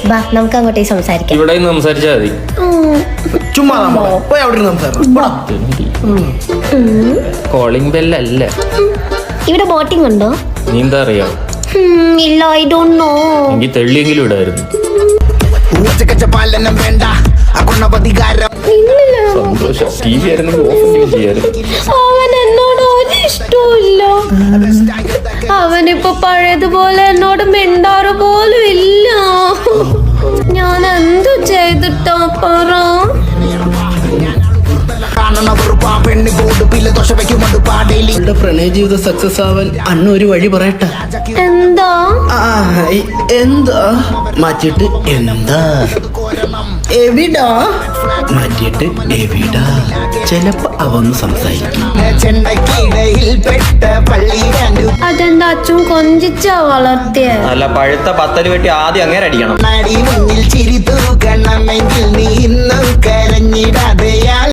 ബാ നമുക്ക് അങ്ങോട്ടേ സംസാരിക്കാം. ഇവിടെ സംസാരിച്ചാ മതി. ചുമ്മാ പോയി അവിടെ സംസാരിക്കും. കോളിംഗ് ബെല്ലല്ല. ഇവിടെ ബോട്ടിംഗ് ഉണ്ടോ? നീന്താ അറിയാം? ഇല്ല, ഐ ഡോണ്ട് നോ. എനിക്ക് തെള്ളിയെങ്കിലും ഇടായിരുന്നു. സന്തോഷം. TV ആയിരുന്നെങ്കിൽ ഓഫ് ചെയ്യായിരുന്നു. അവൻ എന്നോട് ഒരു ഇഷ്ടമില്ല. അവനിപ്പോ പഴയതുപോലെ എന്നോട് മിണ്ടാറ് പോലും ഇല്ല. ഞാൻ എന്തു ചെയ്തിട്ടാ പറ? പ്രണയ ജീവിതം സക്സസ് ആവാൻ അണ്ണ ഒരു വഴി പറയട്ടെ. എന്താ? എന്താ മാറ്റിട്ട് എന്താ എവിടാ മാറ്റിയിട്ട് എവിടാ ചിലപ്പോ അവന്ന് സംസാരിക്കും. അതെന്താ അച്ഛൻ കൊഞ്ചിച്ചാ വളർത്തിയ? നല്ല പഴുത്ത പത്തല് വെട്ടി ആദ്യം അങ്ങനെ അടിക്കണം.